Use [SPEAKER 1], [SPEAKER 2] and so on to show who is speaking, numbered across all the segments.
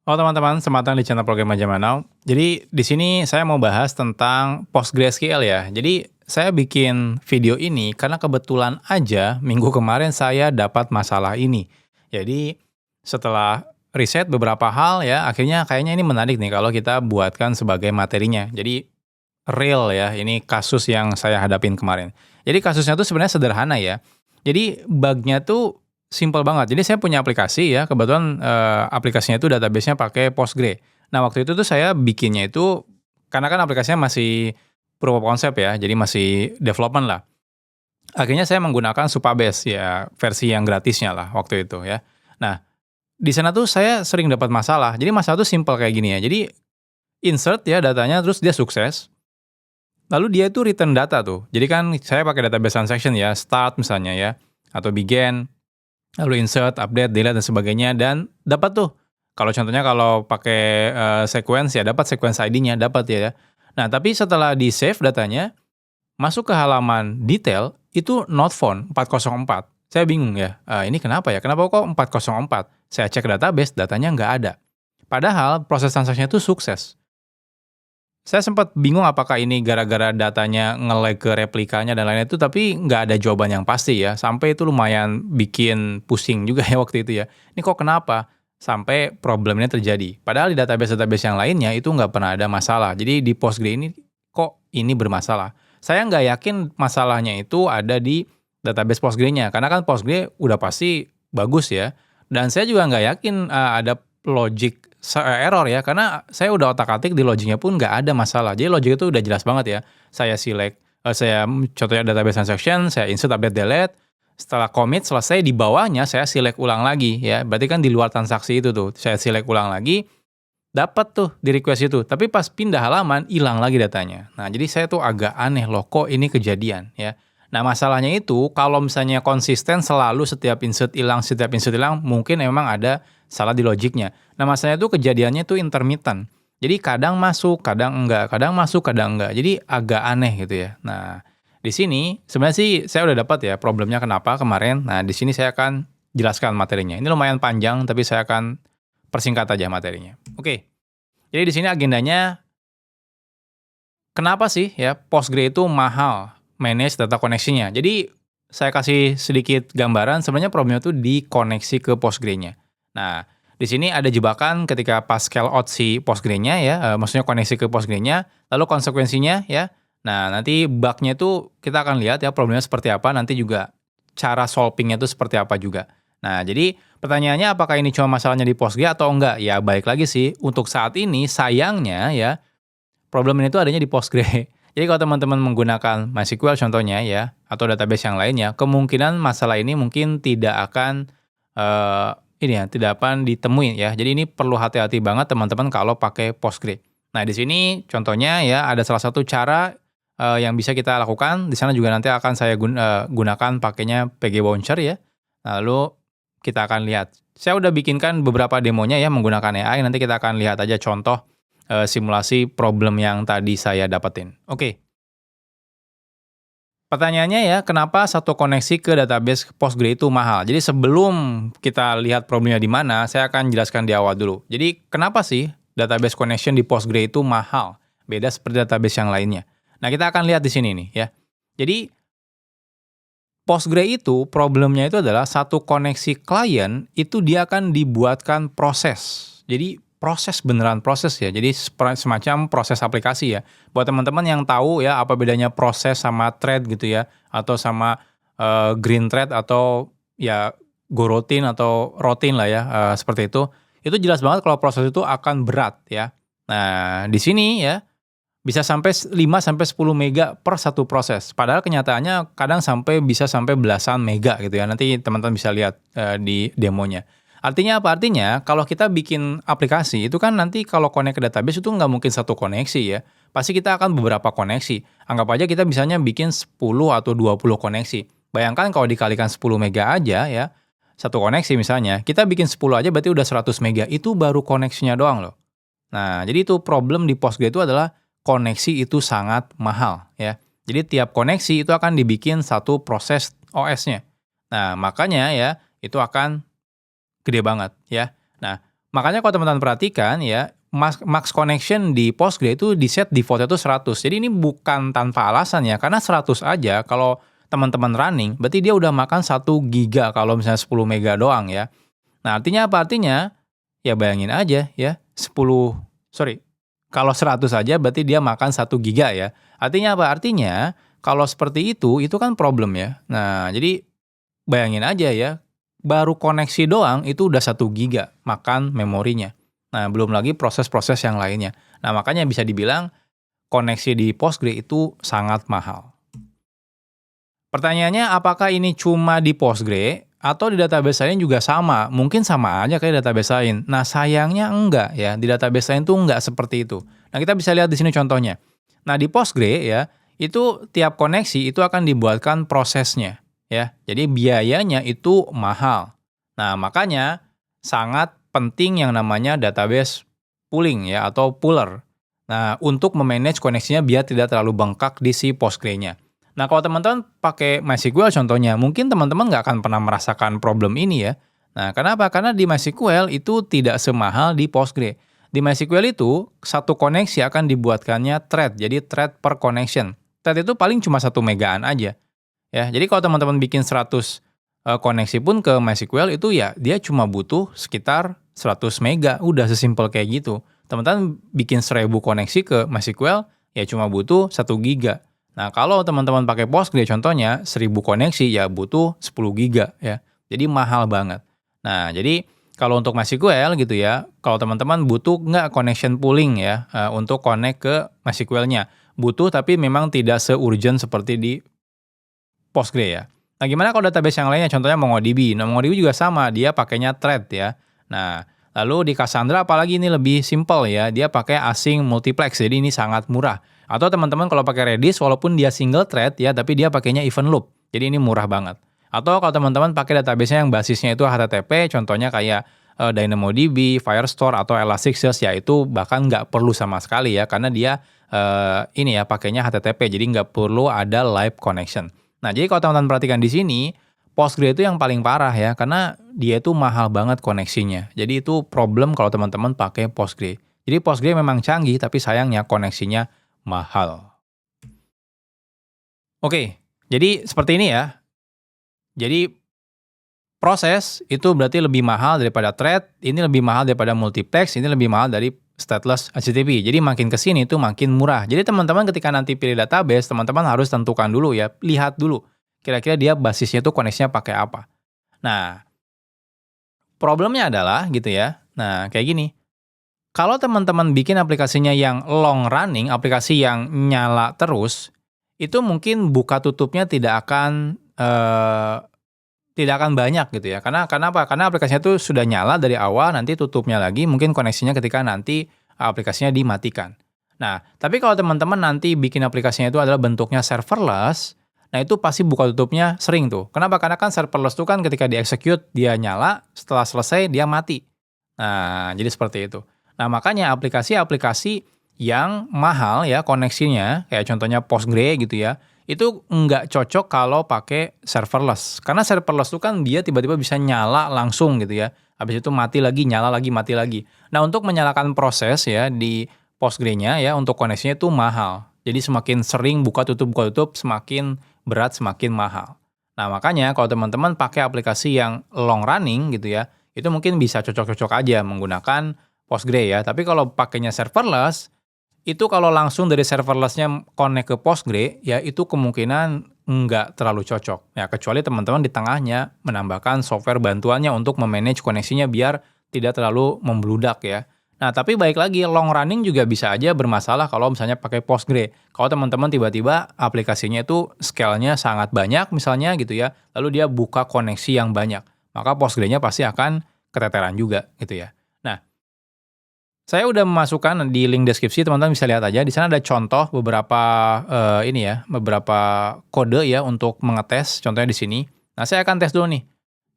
[SPEAKER 1] Halo teman-teman, selamat datang di channel Program Zaman Now. Jadi di sini saya mau bahas tentang PostgreSQL ya. Jadi saya bikin video ini karena kebetulan aja minggu kemarin saya dapat masalah ini. Jadi setelah riset beberapa hal ya, akhirnya kayaknya ini menarik nih kalau kita buatkan sebagai materinya. Jadi real ya, ini kasus yang saya hadapin kemarin. Jadi kasusnya tuh sebenarnya sederhana ya. Jadi bug-nya tuh simple banget. Jadi saya punya aplikasi ya, kebetulan aplikasinya itu database-nya pakai Postgre. Nah, waktu itu tuh saya bikinnya itu karena kan aplikasinya masih proof of concept ya, jadi masih development lah. Akhirnya saya menggunakan Supabase ya, versi yang gratisnya lah waktu itu ya. Nah, di sana tuh saya sering dapat masalah. Jadi masalah tuh simple kayak gini ya. Jadi insert ya datanya terus dia sukses. Lalu dia itu return data tuh. Jadi kan saya pakai database transaction ya, start misalnya ya, atau begin, lalu insert, update, delete dan sebagainya dan dapat tuh. Kalau pakai sequence ya dapat sequence ID-nya, dapat ya. Nah, tapi setelah di-save datanya, masuk ke halaman detail itu not found 404. Saya bingung ya. Ini kenapa ya? Kenapa kok 404? Saya cek database, datanya nggak ada. Padahal proses transaksinya itu sukses. Saya sempat bingung apakah ini gara-gara datanya nge-lag ke replikanya dan lain-lain itu, tapi nggak ada jawaban yang pasti ya. Sampai itu lumayan bikin pusing juga ya waktu itu ya. Ini kok kenapa? Sampai problemnya terjadi. Padahal di database-database yang lainnya itu nggak pernah ada masalah. Jadi di Postgre ini kok ini bermasalah. Saya nggak yakin masalahnya itu ada di database Postgre-nya. Karena kan Postgre udah pasti bagus ya. Dan saya juga nggak yakin ada logic error ya, karena saya udah otak-atik di logiknya pun nggak ada masalah. Jadi logik itu udah jelas banget ya. Saya select, contohnya database transaction, saya insert, update, delete. Setelah commit selesai, di bawahnya saya select ulang lagi ya. Berarti kan di luar transaksi itu tuh, saya select ulang lagi, dapat tuh di request itu. Tapi pas pindah halaman, hilang lagi datanya. Nah, jadi saya tuh agak aneh loh, kok ini kejadian ya. Nah, masalahnya itu kalau misalnya konsisten selalu setiap insert hilang, mungkin memang ada salah di logiknya. Nah, masalahnya itu kejadiannya tuh intermittent. Jadi kadang masuk, kadang enggak, kadang masuk, kadang enggak. Jadi agak aneh gitu ya. Nah, di sini sebenarnya sih saya udah dapat ya problemnya kenapa kemarin. Nah, di sini saya akan jelaskan materinya. Ini lumayan panjang tapi saya akan persingkat aja materinya. Oke. Jadi di sini agendanya kenapa sih ya Postgre itu mahal manage data koneksinya. Jadi saya kasih sedikit gambaran sebenarnya problemnya itu di koneksi ke Postgre-nya. Nah, di sini ada jebakan ketika pas scale out si Postgre-nya ya, maksudnya koneksi ke Postgre-nya, lalu konsekuensinya ya. Nah, nanti bug-nya itu kita akan lihat ya problemnya seperti apa, nanti juga cara solving-nya itu seperti apa juga. Nah, jadi pertanyaannya apakah ini cuma masalahnya di Postgre atau enggak? Ya, balik lagi sih, untuk saat ini sayangnya ya, problem ini tuh adanya di Postgre. Jadi kalau teman-teman menggunakan MySQL contohnya ya, atau database yang lainnya, kemungkinan masalah ini mungkin tidak akan ini ya, tidak akan ditemui ya. Jadi ini perlu hati-hati banget teman-teman kalau pakai Postgre. Nah, di sini contohnya ya ada salah satu cara yang bisa kita lakukan. Di sana juga nanti akan saya gunakan pakainya PG Launcher ya. Lalu kita akan lihat. Saya udah bikinkan beberapa demonya ya menggunakan AI. Nanti kita akan lihat aja contoh simulasi problem yang tadi saya dapetin. Oke. Pertanyaannya ya, kenapa satu koneksi ke database Postgre itu mahal? Jadi sebelum kita lihat problemnya di mana, saya akan jelaskan di awal dulu. Jadi kenapa sih database connection di Postgre itu mahal? Beda seperti database yang lainnya. Nah, kita akan lihat di sini nih ya. Jadi Postgre itu problemnya itu adalah satu koneksi klien itu dia akan dibuatkan proses. Jadi proses beneran proses ya. Jadi semacam proses aplikasi ya. Buat teman-teman yang tahu ya apa bedanya proses sama thread gitu ya, atau sama green thread atau ya go routine atau routine lah ya, seperti itu. Itu jelas banget kalau proses itu akan berat ya. Nah, di sini ya bisa sampai 5 sampai 10 mega per satu proses. Padahal kenyataannya kadang bisa sampai belasan mega gitu ya. Nanti teman-teman bisa lihat di demonya. Artinya apa? Artinya kalau kita bikin aplikasi itu kan nanti kalau connect ke database itu nggak mungkin satu koneksi ya. Pasti kita akan beberapa koneksi. Anggap aja kita misalnya bikin 10 atau 20 koneksi. Bayangkan kalau dikalikan 10 mega aja ya, satu koneksi misalnya, kita bikin 10 aja berarti udah 100 mega. Itu baru koneksinya doang loh. Nah, jadi itu problem di Postgre itu adalah koneksi itu sangat mahal ya. Jadi tiap koneksi itu akan dibikin satu proses OS-nya. Nah, makanya ya itu akan gede banget ya. Nah, Makanya kalau teman-teman perhatikan ya, max connection di Postgre itu di-set default-nya itu 100. Jadi ini bukan tanpa alasan ya, karena 100 aja kalau teman-teman running, berarti dia udah makan 1 giga kalau misalnya 10 mega doang ya. Nah, artinya apa? Artinya, ya bayangin aja ya, kalau 100 aja berarti dia makan 1 giga ya. Artinya apa? Artinya, kalau seperti itu kan problem ya. Nah, jadi bayangin aja ya, baru koneksi doang itu udah 1 giga makan memorinya. Nah, belum lagi proses-proses yang lainnya. Nah, makanya bisa dibilang koneksi di Postgre itu sangat mahal. Pertanyaannya, apakah ini cuma di Postgre atau di database lain juga sama? Mungkin sama aja kayak database lain. Nah, sayangnya enggak ya. Di database lain tuh enggak seperti itu. Nah, kita bisa lihat di sini contohnya. Nah, di Postgre ya, itu tiap koneksi itu akan dibuatkan prosesnya ya. Jadi biayanya itu mahal. Nah, makanya sangat penting yang namanya database pooling ya atau pooler. Nah, untuk memanage koneksinya biar tidak terlalu bengkak di si Postgre-nya. Nah, kalau teman-teman pakai MySQL contohnya, mungkin teman-teman nggak akan pernah merasakan problem ini ya. Nah, kenapa? Karena di MySQL itu tidak semahal di Postgre. Di MySQL itu, satu koneksi akan dibuatkannya thread, jadi thread per connection. Thread itu paling cuma 1 megaan aja. Ya, jadi kalau teman-teman bikin 100 koneksi pun ke MySQL itu ya dia cuma butuh sekitar 100 mega, udah sesimpel kayak gitu. Teman-teman bikin 1000 koneksi ke MySQL ya cuma butuh 1 giga. Nah, kalau teman-teman pakai Postgre contohnya 1000 koneksi ya butuh 10 giga ya. Jadi mahal banget. Nah, jadi kalau untuk MySQL gitu ya, kalau teman-teman butuh nggak connection pooling ya untuk connect ke MySQL-nya. Butuh tapi memang tidak se-urgent seperti di Postgre ya. Nah, gimana kalau database yang lainnya contohnya MongoDB. Nah, MongoDB juga sama, dia pakainya thread ya. Nah, lalu di Cassandra apalagi ini lebih simple ya, dia pakai async multiplex, jadi ini sangat murah. Atau teman-teman kalau pakai Redis, walaupun dia single thread ya, tapi dia pakainya event loop, jadi ini murah banget. Atau kalau teman-teman pakai database yang basisnya itu HTTP, contohnya kayak DynamoDB, Firestore, atau Elasticsearch, ya itu bahkan nggak perlu sama sekali ya, karena dia ini ya pakainya HTTP, jadi nggak perlu ada live connection. Nah, jadi kalau teman-teman perhatikan di sini, Postgre itu yang paling parah ya, karena dia itu mahal banget koneksinya. Jadi itu problem kalau teman-teman pakai Postgre. Jadi Postgre memang canggih, tapi sayangnya koneksinya mahal. Oke, jadi seperti ini ya. Jadi proses itu berarti lebih mahal daripada thread, ini lebih mahal daripada multiplex, ini lebih mahal dari stateless HTTP. Jadi makin ke sini itu makin murah. Jadi teman-teman ketika nanti pilih database, teman-teman harus tentukan dulu ya, lihat dulu. Kira-kira dia basisnya itu koneksinya pakai apa. Nah, problemnya adalah gitu ya. Nah, kayak gini. Kalau teman-teman bikin aplikasinya yang long running, aplikasi yang nyala terus, itu mungkin buka tutupnya tidak akan banyak gitu ya. Karena apa? Karena aplikasinya itu sudah nyala dari awal, nanti tutupnya lagi mungkin koneksinya ketika nanti aplikasinya dimatikan. Nah, tapi kalau teman-teman nanti bikin aplikasinya itu adalah bentuknya serverless, nah itu pasti buka tutupnya sering tuh. Kenapa? Karena kan serverless itu kan ketika di-execute dia nyala, setelah selesai dia mati. Nah, jadi seperti itu. Nah, makanya aplikasi-aplikasi yang mahal ya koneksinya, kayak contohnya Postgre gitu ya, itu nggak cocok kalau pakai serverless. Karena serverless itu kan dia tiba-tiba bisa nyala langsung gitu ya. Habis itu mati lagi, nyala lagi, mati lagi. Nah, untuk menyalakan proses ya di Postgre-nya ya untuk koneksinya itu mahal. Jadi semakin sering buka tutup, semakin berat, semakin mahal. Nah, makanya kalau teman-teman pakai aplikasi yang long running gitu ya, itu mungkin bisa cocok-cocok aja menggunakan Postgre ya. Tapi kalau pakainya serverless, itu kalau langsung dari serverless-nya connect ke Postgre, ya itu kemungkinan nggak terlalu cocok. Ya, kecuali teman-teman di tengahnya menambahkan software bantuannya untuk memanage koneksinya biar tidak terlalu membludak ya. Nah, tapi baik lagi, long running juga bisa aja bermasalah kalau misalnya pakai Postgre. Kalau teman-teman tiba-tiba aplikasinya itu scale-nya sangat banyak misalnya gitu ya, lalu dia buka koneksi yang banyak, maka Postgre-nya pasti akan keteteran juga gitu ya. Nah, saya udah memasukkan di link deskripsi, teman-teman bisa lihat aja. Di sana ada contoh beberapa beberapa kode ya untuk mengetes. Contohnya di sini. Nah, saya akan tes dulu nih,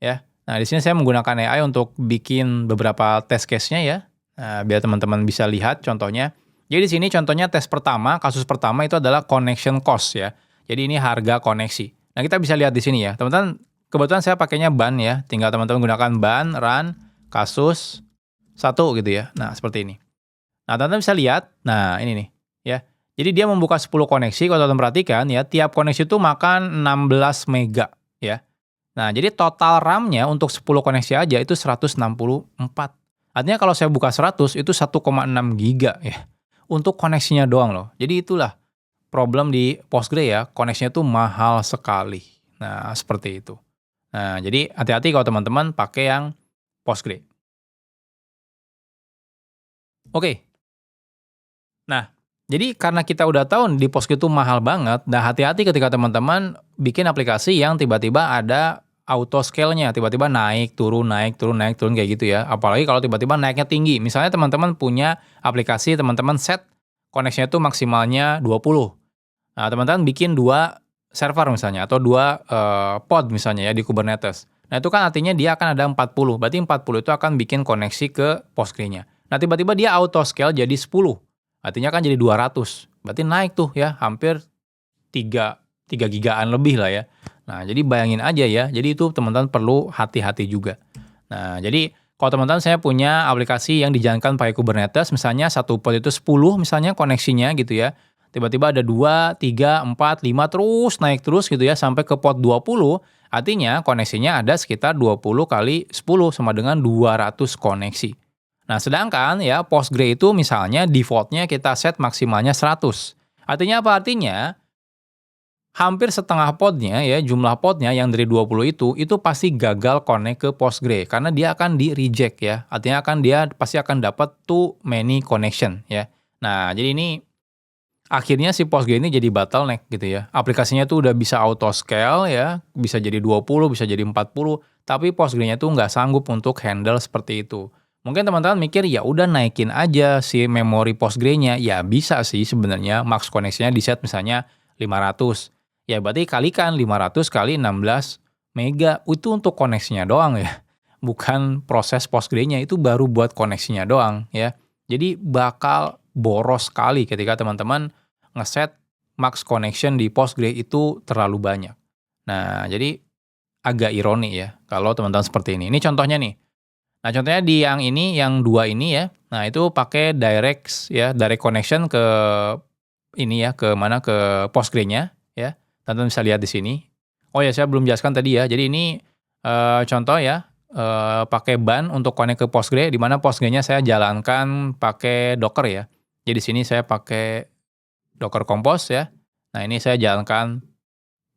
[SPEAKER 1] ya. Nah, di sini saya menggunakan AI untuk bikin beberapa test case-nya ya. Nah, biar teman-teman bisa lihat contohnya. Jadi di sini contohnya tes pertama, kasus pertama itu adalah connection cost ya. Jadi ini harga koneksi. Nah, kita bisa lihat di sini ya. Teman-teman, kebetulan saya pakainya ban ya. Tinggal teman-teman gunakan ban, run, kasus, satu gitu ya. Nah, seperti ini. Nah, teman-teman bisa lihat, nah ini nih, ya. Jadi dia membuka 10 koneksi, kalau teman-teman perhatikan ya, tiap koneksi itu makan 16 mega, ya. Nah, jadi total RAM-nya untuk 10 koneksi aja itu 164. Artinya kalau saya buka 100, itu 1,6 giga ya, untuk koneksinya doang loh. Jadi itulah problem di Postgre ya, koneksinya tuh mahal sekali. Nah, seperti itu. Nah, jadi hati-hati kalau teman-teman pakai yang Postgre. Oke. Nah, jadi karena kita udah tahu di Postgre itu mahal banget, nah hati-hati ketika teman-teman bikin aplikasi yang tiba-tiba ada auto scale-nya, tiba-tiba naik, turun, naik, turun, naik, turun kayak gitu ya. Apalagi kalau tiba-tiba naiknya tinggi. Misalnya teman-teman punya aplikasi, teman-teman set koneksinya itu maksimalnya 20. Nah, teman-teman bikin 2 server misalnya atau 2 pod misalnya ya di Kubernetes. Nah, itu kan artinya dia akan ada 40. Berarti 40 itu akan bikin koneksi ke Postgre-nya. Nah, tiba-tiba dia auto scale jadi 10. Artinya kan jadi 200. Berarti naik tuh ya, hampir 3 gigaan lebih lah ya. Nah, jadi bayangin aja ya. Jadi itu teman-teman perlu hati-hati juga. Nah, jadi kalau teman-teman saya punya aplikasi yang dijalankan pakai Kubernetes, misalnya satu pod itu 10 misalnya koneksinya gitu ya. Tiba-tiba ada 2, 3, 4, 5 terus naik terus gitu ya sampai ke pod 20, artinya koneksinya ada sekitar 20 kali 10 sama dengan 200 koneksi. Nah, sedangkan ya Postgre itu misalnya default-nya kita set maksimalnya 100. Artinya apa? Artinya hampir setengah podnya ya, jumlah podnya yang dari 20 itu pasti gagal connect ke Postgre karena dia akan di-reject ya. Artinya dia pasti akan dapat too many connection ya. Nah, jadi ini akhirnya si Postgre ini jadi bottleneck gitu ya. Aplikasinya tuh udah bisa auto scale ya, bisa jadi 20, bisa jadi 40, tapi Postgre-nya tuh nggak sanggup untuk handle seperti itu. Mungkin teman-teman mikir ya udah naikin aja si memori Postgre-nya. Ya bisa sih sebenarnya max koneksinya di set misalnya 500. Ya berarti kalikan 500 kali 16 mega itu untuk koneksinya doang ya. Bukan proses Postgre-nya, itu baru buat koneksinya doang ya. Jadi bakal boros sekali ketika teman-teman ngeset max connection di Postgre itu terlalu banyak. Nah, jadi agak ironi ya kalau teman-teman seperti ini. Ini contohnya nih. Nah, contohnya di yang ini, yang 2 ini ya. Nah, itu pakai direct connection ke ini ya, ke mana, ke Postgre-nya ya. Teman-teman bisa lihat di sini. Oh ya, saya belum jelaskan tadi ya. Jadi ini contoh ya, pakai ban untuk connect ke Postgre, di mana Postgre-nya saya jalankan pakai Docker ya. Jadi di sini saya pakai Docker Compose ya. Nah, ini saya jalankan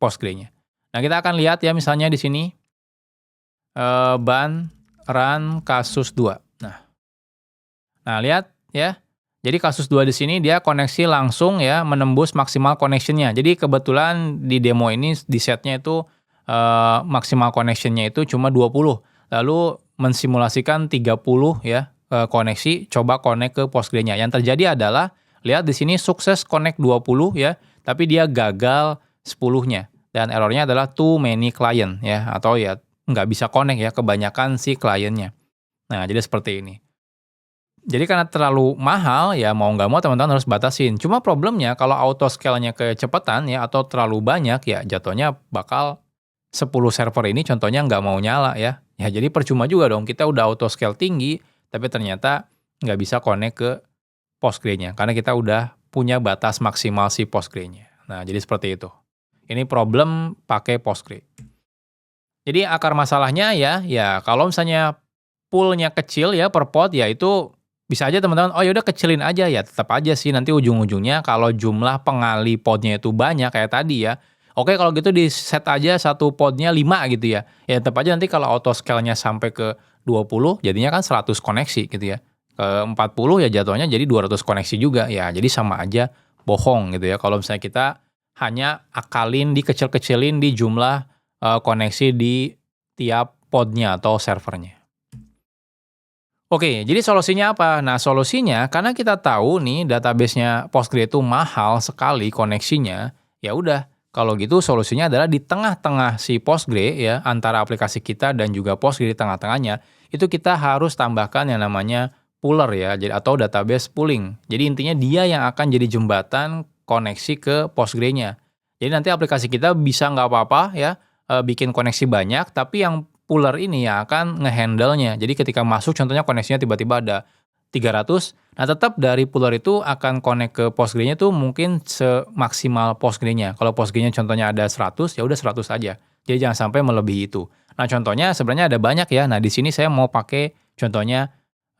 [SPEAKER 1] Postgre-nya. Nah, kita akan lihat ya misalnya di sini ban run kasus 2. Nah, lihat ya. Jadi kasus 2 di sini dia koneksi langsung ya menembus maksimal connection-nya. Jadi kebetulan di demo ini di setnya itu maksimal connection-nya itu cuma 20. Lalu mensimulasikan 30 ya koneksi, coba connect ke Postgre-nya. Yang terjadi adalah lihat di sini sukses connect 20 ya, tapi dia gagal 10-nya. Dan errornya adalah too many client ya, atau ya nggak bisa connect ya, kebanyakan si kliennya. Nah, jadi seperti ini. Jadi karena terlalu mahal ya mau nggak mau teman-teman harus batasin. Cuma problemnya kalau auto scale-nya kecepatan ya atau terlalu banyak ya jatuhnya bakal 10 server ini contohnya nggak mau nyala ya. Ya jadi percuma juga dong kita udah auto scale tinggi tapi ternyata nggak bisa connect ke Postgre-nya karena kita udah punya batas maksimal si Postgre-nya. Nah, jadi seperti itu. Ini problem pakai Postgre. Jadi akar masalahnya ya kalau misalnya pool-nya kecil ya per pod ya itu bisa aja teman-teman, oh yaudah kecilin aja ya, tetap aja sih nanti ujung-ujungnya kalau jumlah pengali podnya itu banyak kayak tadi ya. Oke kalau gitu di set aja satu podnya 5 gitu ya. Ya tetap aja nanti kalau auto scale-nya sampai ke 20 jadinya kan 100 koneksi gitu ya. Ke 40 ya jatuhnya jadi 200 koneksi juga ya. Jadi sama aja bohong gitu ya. Kalau misalnya kita hanya akalin dikecil-kecilin di jumlah koneksi di tiap podnya atau servernya. Oke, jadi solusinya apa? Nah, solusinya karena kita tahu nih database-nya Postgre itu mahal sekali koneksinya, ya udah kalau gitu solusinya adalah di tengah-tengah si Postgre ya, antara aplikasi kita dan juga Postgre di tengah-tengahnya, itu kita harus tambahkan yang namanya pooler ya, jadi atau database pooling. Jadi intinya dia yang akan jadi jembatan koneksi ke Postgre-nya. Jadi nanti aplikasi kita bisa nggak apa-apa ya, bikin koneksi banyak, tapi yang puller ini yang akan ngehandle-nya. Jadi ketika masuk contohnya koneksinya tiba-tiba ada 300, nah tetap dari puller itu akan connect ke Postgre-nya tuh mungkin semaksimal Postgre-nya. Kalau Postgre-nya contohnya ada 100, ya udah 100 aja. Jadi jangan sampai melebihi itu. Nah contohnya sebenarnya ada banyak ya. Nah di sini saya mau pakai contohnya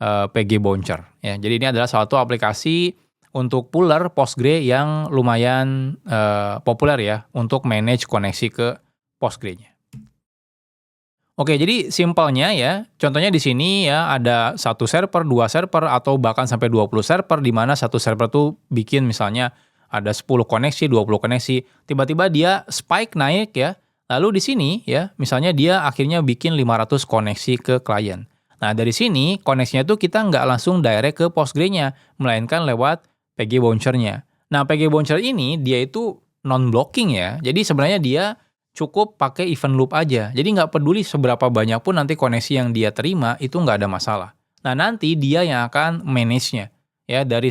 [SPEAKER 1] PG Bouncer. Ya, jadi ini adalah suatu aplikasi untuk puller Postgre yang lumayan populer ya untuk manage koneksi ke Postgre-nya. Oke, jadi simpelnya ya, contohnya di sini ya ada 1 server, 2 server, atau bahkan sampai 20 server, di mana satu server tuh bikin misalnya ada 10 koneksi, 20 koneksi, tiba-tiba dia spike naik ya, lalu di sini ya, misalnya dia akhirnya bikin 500 koneksi ke klien. Nah, dari sini koneksinya tuh kita nggak langsung direct ke Postgre-nya, melainkan lewat PG Bouncer-nya. Nah, PG Bouncer ini dia itu non-blocking ya, jadi sebenarnya dia cukup pakai event loop aja. Jadi nggak peduli seberapa banyak pun nanti koneksi yang dia terima, itu nggak ada masalah. Nah nanti dia yang akan manage-nya. Ya, dari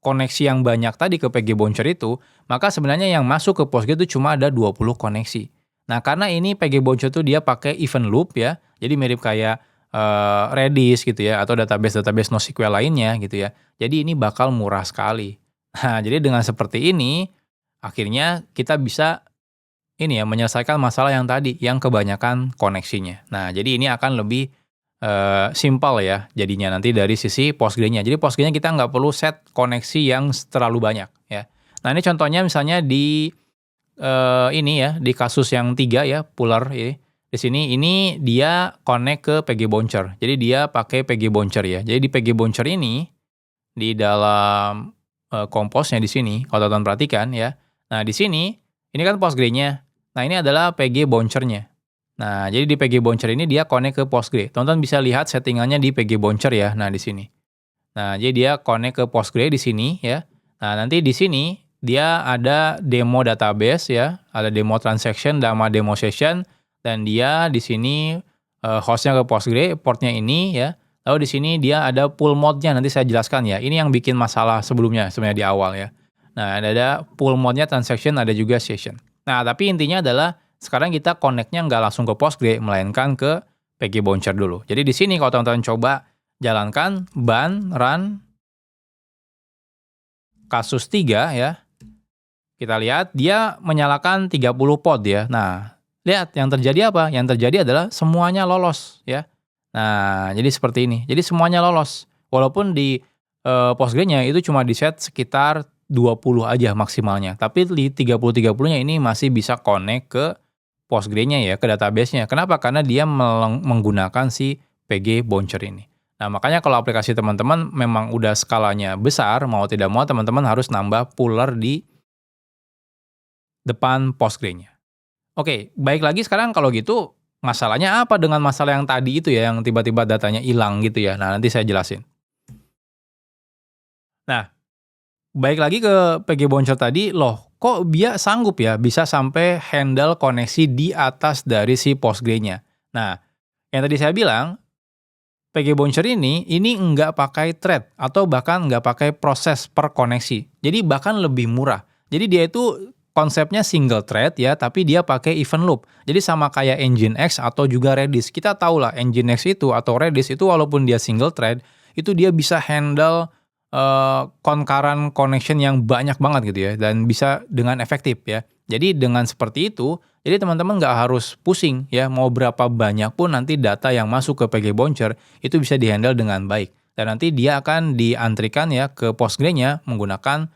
[SPEAKER 1] koneksi yang banyak tadi ke PG Bouncer itu, maka sebenarnya yang masuk ke Postgre itu cuma ada 20 koneksi. Nah karena ini PG Bouncer itu dia pakai event loop ya, jadi mirip kayak Redis gitu ya, atau database-database NoSQL lainnya gitu ya. Jadi ini bakal murah sekali. Nah jadi dengan seperti ini, akhirnya kita bisa ini ya, menyelesaikan masalah yang tadi, yang kebanyakan koneksinya. Nah, jadi ini akan lebih simpel ya, jadinya nanti dari sisi Postgre-nya. Jadi Postgre-nya kita nggak perlu set koneksi yang terlalu banyak ya. Nah, ini contohnya misalnya di ini ya, di kasus yang 3 ya, puller ini. Di sini ini dia connect ke PG Bouncer. Jadi dia pakai PG Bouncer ya. Jadi di PG Bouncer ini, di dalam komposnya di sini, kalau teman-teman perhatikan ya. Nah, di sini, ini kan Postgre-nya. Nah, ini adalah PG Bouncer-nya. Nah, jadi di PG Bouncer ini dia connect ke Postgre. Teman-teman bisa lihat settingannya di PG Bouncer ya. Nah, di sini. Nah, jadi dia connect ke Postgre di sini ya. Nah, nanti di sini dia ada demo database ya, ada demo transaction sama demo session, dan dia di sini hostnya ke Postgre, portnya ini ya. Lalu di sini dia ada pull mode-nya, nanti saya jelaskan ya. Ini yang bikin masalah sebelumnya sebenarnya di awal ya. Nah, ada pull mode-nya transaction, ada juga session. Nah, tapi intinya adalah sekarang kita connect-nya nggak langsung ke Postgre, melainkan ke PG Bouncer dulu. Jadi di sini kalau teman-teman coba jalankan run kasus 3 ya, kita lihat dia menyalakan 30 pod ya. Nah, lihat yang terjadi apa? Yang terjadi adalah semuanya lolos ya. Nah, jadi seperti ini. Jadi semuanya lolos. Walaupun di Postgre-nya itu cuma di-set sekitar 20 aja maksimalnya. Tapi di 30-30-nya ini masih bisa connect ke Postgre-nya ya, ke database-nya. Kenapa? Karena dia menggunakan si PG Bouncer ini. Nah, makanya kalau aplikasi teman-teman memang udah skalanya besar, mau tidak mau teman-teman harus nambah puller di depan Postgre-nya. Oke, baik lagi sekarang kalau gitu, masalahnya apa dengan masalah yang tadi itu ya, yang tiba-tiba datanya hilang gitu ya. Nah, nanti saya jelasin. Nah, baik lagi ke PG Bouncer tadi, loh kok dia sanggup ya bisa sampai handle koneksi di atas dari si Postgre-nya. Nah, yang tadi saya bilang, PG Bouncer ini nggak pakai thread atau bahkan nggak pakai proses per koneksi. Jadi bahkan lebih murah. Jadi dia itu konsepnya single thread ya, tapi dia pakai event loop. Jadi sama kayak Nginx atau juga Redis. Kita tahu lah Nginx itu atau Redis itu walaupun dia single thread, itu dia bisa handle concurrent connection yang banyak banget gitu ya, dan bisa dengan efektif ya. Jadi dengan seperti itu, jadi teman-teman nggak harus pusing ya, mau berapa banyak pun nanti data yang masuk ke PG Bouncer itu bisa dihandle dengan baik. Dan nanti dia akan diantrikan ya ke Postgre-nya menggunakan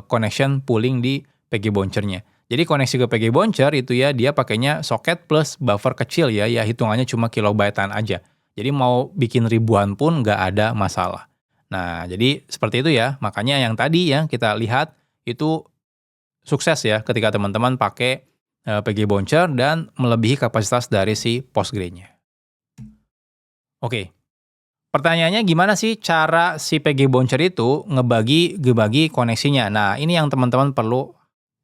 [SPEAKER 1] connection pooling di PG Bouncer-nya. Jadi koneksi ke PG Bouncer itu ya dia pakainya socket plus buffer kecil ya, hitungannya cuma kilobytean aja. Jadi mau bikin ribuan pun nggak ada masalah. Nah, jadi seperti itu ya. Makanya yang tadi ya kita lihat itu sukses ya ketika teman-teman pakai PG Bouncer dan melebihi kapasitas dari si Postgre-nya. Oke. Pertanyaannya gimana sih cara si PG Bouncer itu ngebagi koneksinya? Nah, ini yang teman-teman perlu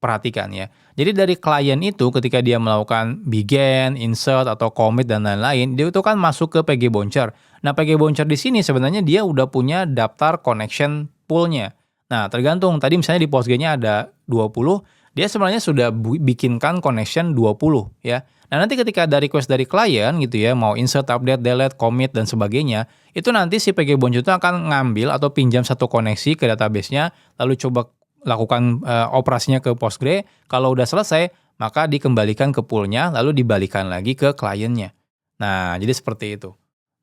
[SPEAKER 1] perhatikan ya. Jadi dari klien itu ketika dia melakukan begin, insert, atau commit, dan lain-lain, dia itu kan masuk ke PG Bouncer. Nah, PG Bouncer di sini sebenarnya dia udah punya daftar connection pool-nya. Nah, tergantung. Tadi misalnya di Postgre-nya ada 20, dia sebenarnya sudah bikinkan connection 20 ya. Nah, nanti ketika ada request dari klien gitu ya, mau insert, update, delete, commit, dan sebagainya, itu nanti si PG Bonjour itu akan ngambil atau pinjam satu koneksi ke database-nya, lalu coba lakukan operasinya ke Postgre. Kalau udah selesai, maka dikembalikan ke pool-nya, lalu dibalikan lagi ke kliennya. Nah, jadi seperti itu.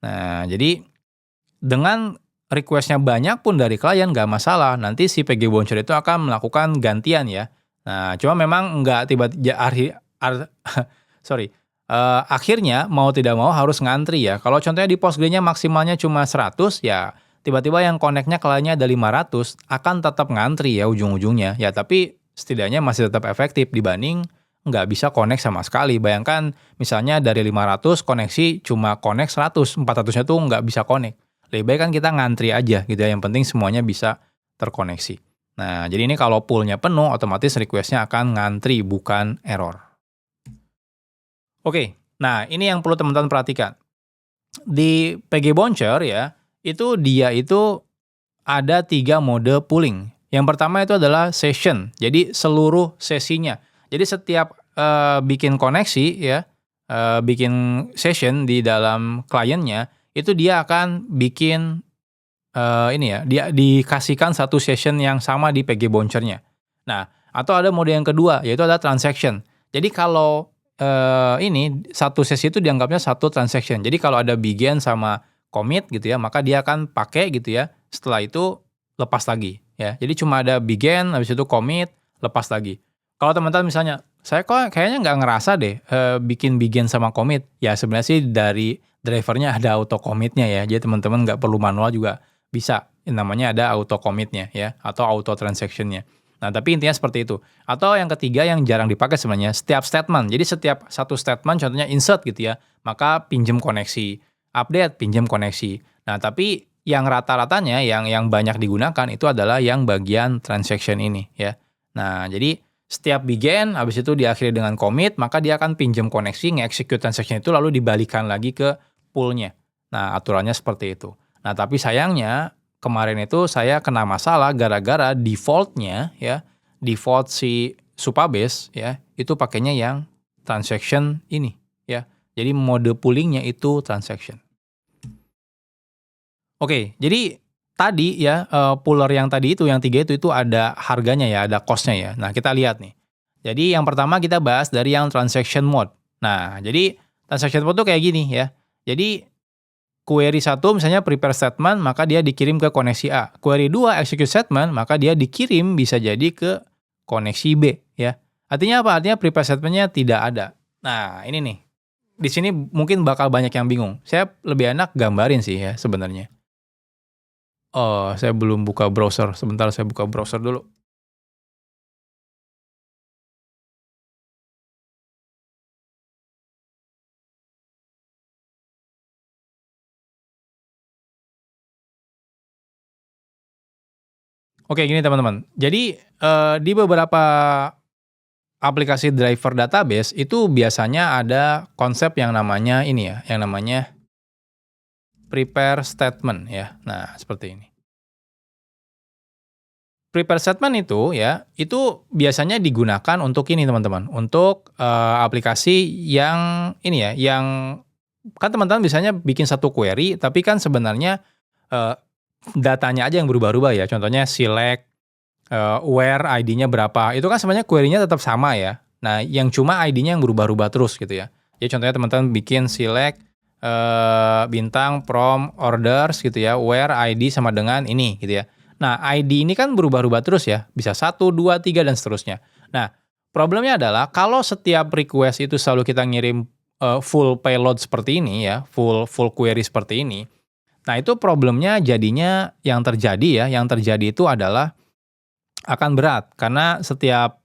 [SPEAKER 1] Nah, jadi dengan request-nya banyak pun dari klien nggak masalah. Nanti si PG Bonjour itu akan melakukan gantian ya. Nah, cuma memang nggak tiba-tiba akhirnya mau tidak mau harus ngantri ya. Kalau contohnya di Postgre-nya maksimalnya cuma 100 ya, tiba-tiba yang connect-nya kliennya ada 500 akan tetap ngantri ya ujung-ujungnya. Ya, tapi setidaknya masih tetap efektif dibanding nggak bisa connect sama sekali. Bayangkan misalnya dari 500 koneksi cuma connect 100, 400-nya tuh nggak bisa connect. Lebih baik kan kita ngantri aja gitu ya, yang penting semuanya bisa terkoneksi. Nah, jadi ini kalau pool-nya penuh, otomatis request-nya akan ngantri, bukan error. Oke, nah ini yang perlu teman-teman perhatikan. Di PG Bonjour ya, dia itu ada 3 mode pooling. Yang pertama itu adalah session, jadi seluruh sesinya. Jadi setiap bikin koneksi ya, bikin session di dalam kliennya, itu dia akan bikin dia dikasihkan satu session yang sama di PG Bonjour-nya. Nah, atau ada mode yang kedua, yaitu ada transaction. Jadi kalau satu sesi itu dianggapnya satu transaction. Jadi kalau ada begin sama commit gitu ya, maka dia akan pakai gitu ya. Setelah itu lepas lagi ya. Jadi cuma ada begin, habis itu commit, lepas lagi. Kalau teman-teman misalnya, saya kok kayaknya nggak ngerasa deh bikin begin sama commit. Ya sebenarnya sih dari drivernya ada auto commitnya ya. Jadi teman-teman nggak perlu manual juga bisa. Namanya ada auto commitnya ya, atau auto transactionnya. Nah, tapi intinya seperti itu. Atau yang ketiga yang jarang dipakai sebenarnya, setiap statement. Jadi setiap satu statement, contohnya insert gitu ya, maka pinjam koneksi. Update, pinjam koneksi. Nah, tapi yang rata-ratanya, yang banyak digunakan itu adalah yang bagian transaction ini ya. Nah, jadi setiap begin, habis itu diakhiri dengan commit, maka dia akan pinjam koneksi, nge-execute transaction itu, lalu dibalikan lagi ke pool-nya. Nah, aturannya seperti itu. Nah, tapi sayangnya, kemarin itu saya kena masalah gara-gara default-nya ya, default si Supabase ya, itu pakainya yang transaction ini ya. Jadi mode pooling-nya itu transaction. Oke, jadi tadi ya pooler yang tadi itu yang 3 itu ada harganya ya, ada cost-nya ya. Nah, kita lihat nih. Jadi yang pertama kita bahas dari yang transaction mode. Nah, jadi transaction mode tuh kayak gini ya. Jadi query 1 misalnya prepare statement, maka dia dikirim ke koneksi A. Query 2 execute statement, maka dia dikirim bisa jadi ke koneksi B ya. Artinya apa? Artinya prepare statement-nya tidak ada. Nah, ini nih. Di sini mungkin bakal banyak yang bingung. Saya lebih enak gambarin sih ya sebenarnya. Oh, saya belum buka browser. Sebentar saya buka browser dulu. Oke, gini teman-teman. Jadi di beberapa aplikasi driver database itu biasanya ada konsep yang namanya ini ya, yang namanya prepare statement ya. Nah, seperti ini. Prepare statement itu ya, itu biasanya digunakan untuk ini teman-teman, untuk aplikasi yang ini ya, yang kan teman-teman biasanya bikin satu query, tapi kan sebenarnya eee, datanya aja yang berubah-ubah ya. Contohnya select, where ID-nya berapa, itu kan sebenarnya query-nya tetap sama ya. Nah, yang cuma ID-nya yang berubah-ubah terus gitu ya. Jadi contohnya teman-teman bikin select, bintang from orders gitu ya, where ID sama dengan ini gitu ya. Nah, ID ini kan berubah-ubah terus ya, bisa 1, 2, 3 dan seterusnya. Nah, problemnya adalah kalau setiap request itu selalu kita ngirim, full payload seperti ini ya, full full query seperti ini. Nah, itu problemnya jadinya yang terjadi ya, yang terjadi itu adalah akan berat karena setiap,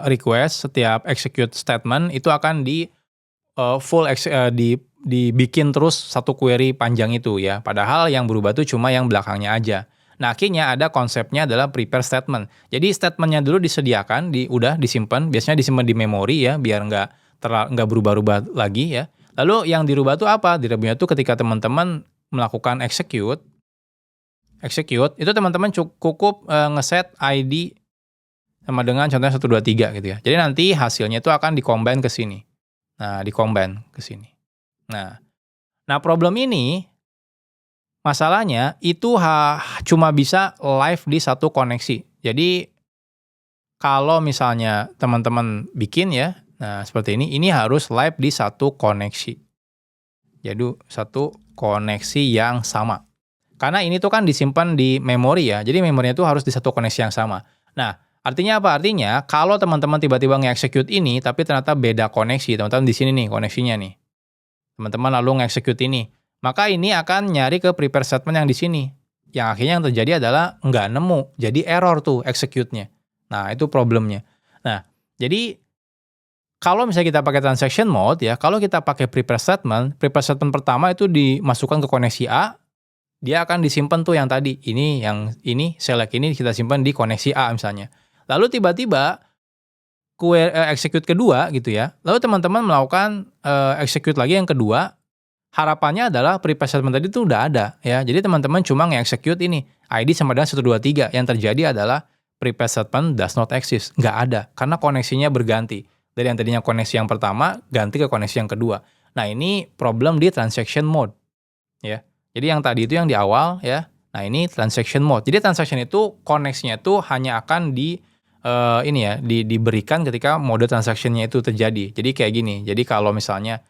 [SPEAKER 1] request, setiap execute statement itu akan dibikin terus satu query panjang itu ya, padahal yang berubah itu cuma yang belakangnya aja. Nah, akhirnya ada konsepnya adalah prepare statement. Jadi statement-nya dulu disediakan, udah disimpan, biasanya disimpan di memori ya, biar nggak berubah-ubah lagi ya. Lalu yang dirubah itu apa? Dirubahnya itu ketika teman-teman melakukan execute, itu teman-teman cukup ngeset ID sama dengan contohnya 1, 2, 3 gitu ya. Jadi nanti hasilnya itu akan di-combine ke sini. Nah, di-combine ke sini. Nah, problem ini masalahnya itu cuma bisa live di satu koneksi. Jadi kalau misalnya teman-teman bikin ya, nah seperti ini harus live di satu koneksi. Jadi satu koneksi yang sama. Karena ini tuh kan disimpan di memori ya, jadi memorinya tuh harus di satu koneksi yang sama. Nah, artinya apa? Artinya kalau teman-teman tiba-tiba nge-execute ini, tapi ternyata beda koneksi, teman-teman di sini nih koneksinya nih. Teman-teman lalu nge-execute ini, maka ini akan nyari ke prepare statement yang di sini. Yang akhirnya yang terjadi adalah nggak nemu, jadi error tuh execute-nya. Nah, itu problemnya. Nah, jadi kalau misalnya kita pakai transaction mode ya, kalau kita pakai prepare statement pertama itu dimasukkan ke koneksi A, dia akan disimpan tuh yang tadi, ini select ini kita simpan di koneksi A misalnya. Lalu tiba-tiba execute kedua gitu ya, lalu teman-teman melakukan execute lagi yang kedua, harapannya adalah prepare statement tadi tuh udah ada ya. Jadi teman-teman cuma nge-execute ini, ID sama dengan 1, 2, 3. Yang terjadi adalah prepare statement does not exist, nggak ada, karena koneksinya berganti. Dari yang tadinya koneksi yang pertama, ganti ke koneksi yang kedua. Nah ini problem di transaction mode ya. Jadi yang tadi itu yang di awal ya, nah ini transaction mode. Jadi transaction itu koneksinya itu hanya akan diberikan ketika mode transaction-nya itu terjadi. Jadi kayak gini, jadi kalau misalnya,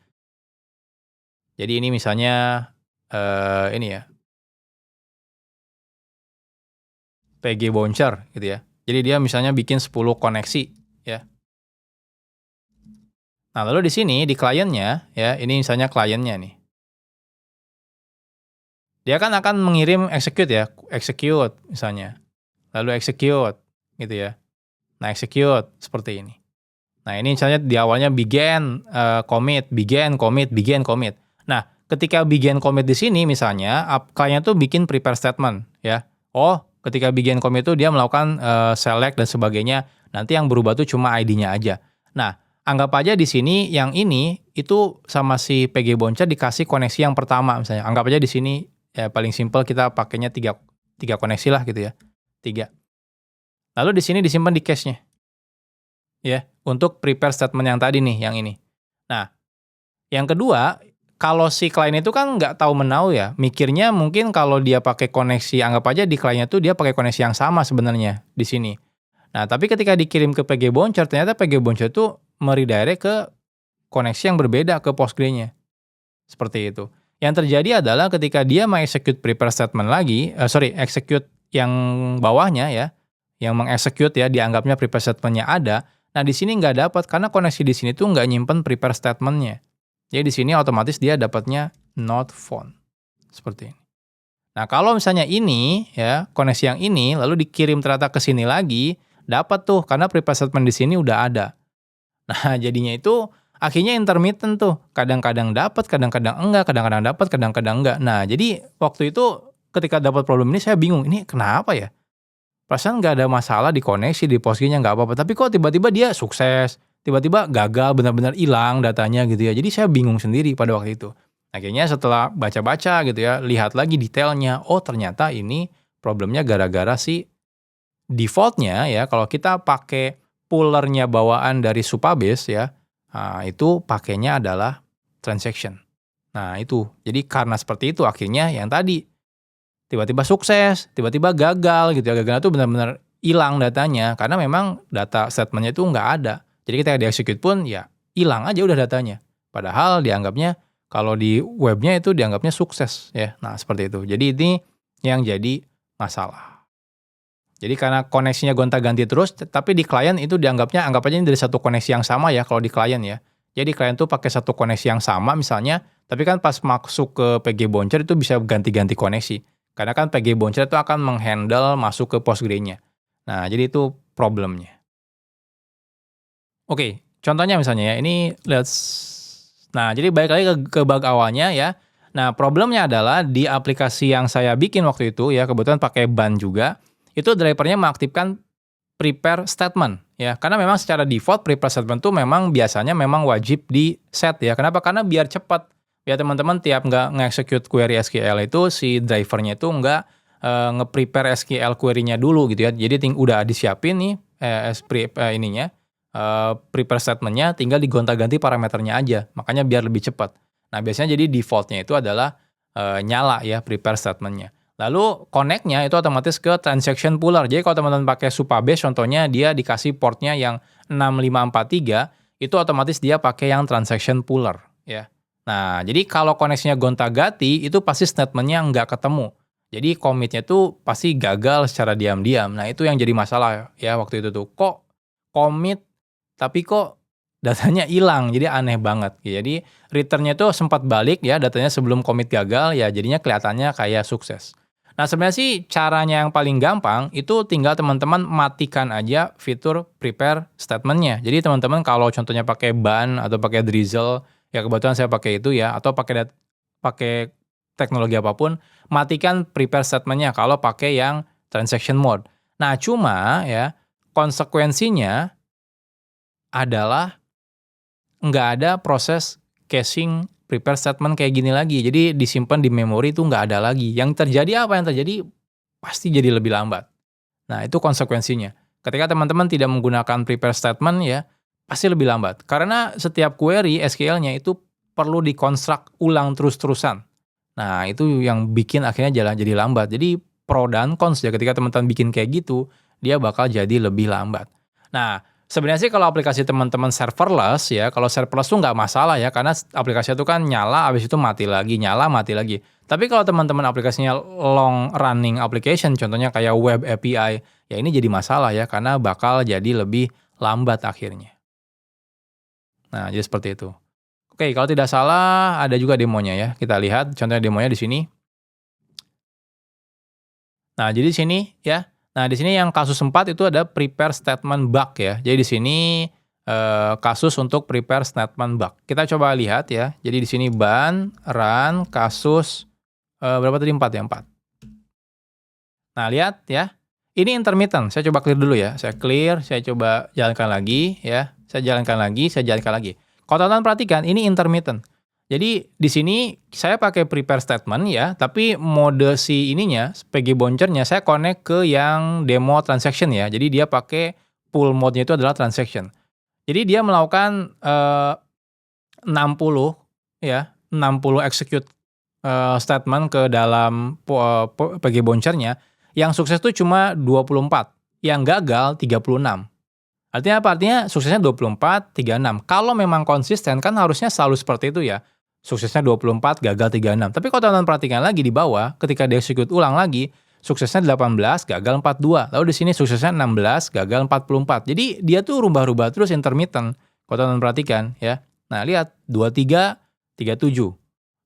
[SPEAKER 1] jadi ini misalnya ini ya, PG Bouncer gitu ya. Jadi dia misalnya bikin 10 koneksi ya. Nah lalu di sini di kliennya ya, ini misalnya kliennya nih. Dia kan akan mengirim execute ya, execute misalnya. Lalu execute gitu ya. Nah execute seperti ini. Nah ini misalnya di awalnya begin, commit, begin, commit, begin, commit. Nah ketika begin commit di sini misalnya, klien tuh bikin prepare statement ya. Oh ketika begin commit itu dia melakukan select dan sebagainya. Nanti yang berubah tuh cuma ID-nya aja. Nah anggap aja di sini yang ini itu sama si PG Bouncer dikasih koneksi yang pertama misalnya. Anggap aja di sini ya paling simpel kita pakainya 3 koneksi lah gitu ya. 3. Lalu di sini disimpan di cache-nya. Ya, untuk prepare statement yang tadi nih, yang ini. Nah, yang kedua, kalau si klien itu kan nggak tahu menau ya, mikirnya mungkin kalau dia pakai koneksi, anggap aja di kliennya itu dia pakai koneksi yang sama sebenarnya di sini. Nah, tapi ketika dikirim ke PG Bouncer, ternyata PG Bouncer itu meredirect ke koneksi yang berbeda ke Postgre-nya. Seperti itu. Yang terjadi adalah ketika dia execute prepare statement lagi, execute yang bawahnya ya, yang mengexecute ya, dianggapnya prepare statement-nya ada. Nah, di sini nggak dapat karena koneksi di sini tuh nggak nyimpen prepare statement-nya. Jadi di sini otomatis dia dapatnya not found. Seperti ini. Nah, kalau misalnya ini ya, koneksi yang ini lalu dikirim ternyata ke sini lagi, dapat tuh karena prepare statement di sini udah ada. Nah, jadinya itu akhirnya intermittent tuh. Kadang-kadang dapat, kadang-kadang enggak, kadang-kadang dapat, kadang-kadang enggak. Nah, jadi waktu itu ketika dapat problem ini saya bingung, ini kenapa ya? Perasaan nggak ada masalah di koneksi, di Postgre-nya nggak apa-apa, tapi kok tiba-tiba dia sukses, tiba-tiba gagal, benar-benar hilang datanya gitu ya. Jadi saya bingung sendiri pada waktu itu. Akhirnya setelah baca-baca gitu ya, lihat lagi detailnya, oh ternyata ini problemnya gara-gara si default-nya ya, kalau kita pakai pullernya bawaan dari Supabase ya, nah, itu pakainya adalah transaction. Nah itu, jadi karena seperti itu akhirnya yang tadi, tiba-tiba sukses, tiba-tiba gagal gitu ya. Gagal itu benar-benar hilang datanya karena memang data statement-nya itu nggak ada. Jadi ketika di-execute pun ya hilang aja udah datanya. Padahal dianggapnya kalau di webnya itu dianggapnya sukses ya. Nah, seperti itu. Jadi ini yang jadi masalah. Jadi karena koneksinya gonta-ganti terus, tapi di klien itu dianggapnya anggap aja ini dari satu koneksi yang sama ya kalau di klien ya. Jadi klien tuh pakai satu koneksi yang sama misalnya, tapi kan pas masuk ke PG Bouncer itu bisa ganti-ganti koneksi. Karena kan PG Bouncer itu akan menghandle masuk ke Postgre-nya. Nah, jadi itu problemnya. Oke, contohnya misalnya ya, ini nah, jadi balik lagi ke bug awalnya ya. Nah, problemnya adalah di aplikasi yang saya bikin waktu itu ya, kebetulan pakai ban juga, itu drivernya mengaktifkan prepare statement ya. Karena memang secara default prepare statement itu memang biasanya memang wajib di set ya. Kenapa? Karena biar cepat. Ya teman-teman tiap nggak nge-execute query SQL itu si drivernya itu nggak nge-prepare SQL query-nya dulu gitu ya. Jadi udah disiapin nih prepare statement-nya tinggal digonta-ganti parameternya aja, makanya biar lebih cepat. Nah, biasanya jadi default-nya itu adalah nyala ya prepare statement-nya. Lalu connect-nya itu otomatis ke transaction pooler. Jadi kalau teman-teman pakai Supabase contohnya dia dikasih port-nya yang 6543, itu otomatis dia pakai yang transaction pooler ya. Nah, jadi kalau koneksinya gonta-ganti itu pasti statement-nya nggak ketemu. Jadi commit-nya tuh pasti gagal secara diam-diam. Nah, itu yang jadi masalah ya waktu itu tuh. Kok commit tapi kok datanya hilang, jadi aneh banget. Jadi return-nya tuh sempat balik ya, datanya sebelum commit gagal, ya jadinya kelihatannya kayak sukses. Nah, sebenarnya sih caranya yang paling gampang, itu tinggal teman-teman matikan aja fitur prepare statement-nya. Jadi teman-teman kalau contohnya pakai Ban atau pakai Drizzle, ya kebetulan saya pakai itu ya, atau pakai teknologi apapun, matikan prepare statement-nya kalau pakai yang transaction mode. Nah, cuma ya, konsekuensinya adalah nggak ada proses caching prepare statement kayak gini lagi. Jadi disimpan di memori itu nggak ada lagi. Yang terjadi apa? Yang terjadi pasti jadi lebih lambat. Nah, itu konsekuensinya. Ketika teman-teman tidak menggunakan prepare statement ya, pasti lebih lambat. Karena setiap query SQL-nya itu perlu dikonstruk ulang terus-terusan. Nah, itu yang bikin akhirnya jadi lambat. Jadi pro dan cons ya ketika teman-teman bikin kayak gitu, dia bakal jadi lebih lambat. Nah, sebenarnya sih kalau aplikasi teman-teman serverless ya, kalau serverless tuh nggak masalah ya, karena aplikasinya tuh kan nyala, habis itu mati lagi, nyala, mati lagi. Tapi kalau teman-teman aplikasinya long running application, contohnya kayak web API, ya ini jadi masalah ya, karena bakal jadi lebih lambat akhirnya. Nah, jadi seperti itu. Oke, kalau tidak salah ada juga demonya ya. Kita lihat contohnya demonya di sini. Nah, jadi di sini ya. Nah, di sini yang kasus 4 itu ada prepare statement bug ya. Jadi di sini kasus untuk prepare statement bug. Kita coba lihat ya. Jadi di sini ban, run, kasus berapa tadi 4 ya? 4. Nah, lihat ya. Ini intermittent. Saya coba clear dulu ya. Saya clear, saya coba jalankan lagi ya. Saya jalankan lagi, saya jalankan lagi. Kalau teman-teman perhatikan, ini intermittent. Jadi di sini saya pakai prepare statement ya, tapi mode si ininya, PG Bouncer-nya saya connect ke yang demo transaction ya. Jadi dia pakai pull mode-nya itu adalah transaction. Jadi dia melakukan 60 ya, 60 execute statement ke dalam PG Bouncer-nya. Yang sukses itu cuma 24, yang gagal 36. Artinya apa? Artinya suksesnya 24, 36. Kalau memang konsisten kan harusnya selalu seperti itu ya. Suksesnya 24, gagal 36. Tapi kalau teman-teman perhatikan lagi di bawah, ketika dia execute ulang lagi, suksesnya 18, gagal 42. Lalu di sini suksesnya 16, gagal 44. Jadi dia tuh rubah-rubah terus intermittent. Kalau teman-teman perhatikan ya. Nah, lihat 23, 37.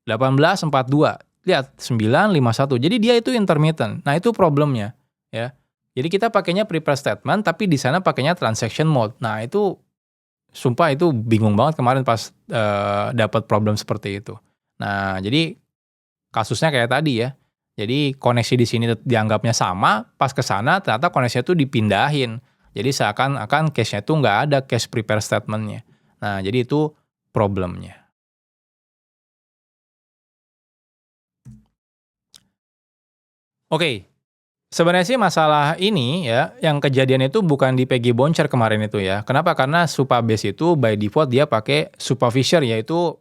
[SPEAKER 1] 18, 42. Lihat 9, 51. Jadi dia itu intermittent. Nah, itu problemnya ya. Jadi kita pakainya prepare statement tapi di sana pakainya transaction mode. Nah, itu sumpah itu bingung banget kemarin pas dapat problem seperti itu. Nah, jadi kasusnya kayak tadi ya. Jadi koneksi di sini dianggapnya sama, pas ke sana ternyata koneksinya itu dipindahin. Jadi seakan-akan cache-nya itu nggak ada cache prepare statement-nya. Nah, jadi itu problemnya. Oke. Sebenarnya sih masalah ini ya, yang kejadian itu bukan di PG Bouncer kemarin itu ya. Kenapa? Karena Supabase itu by default dia pakai Supafisher, yaitu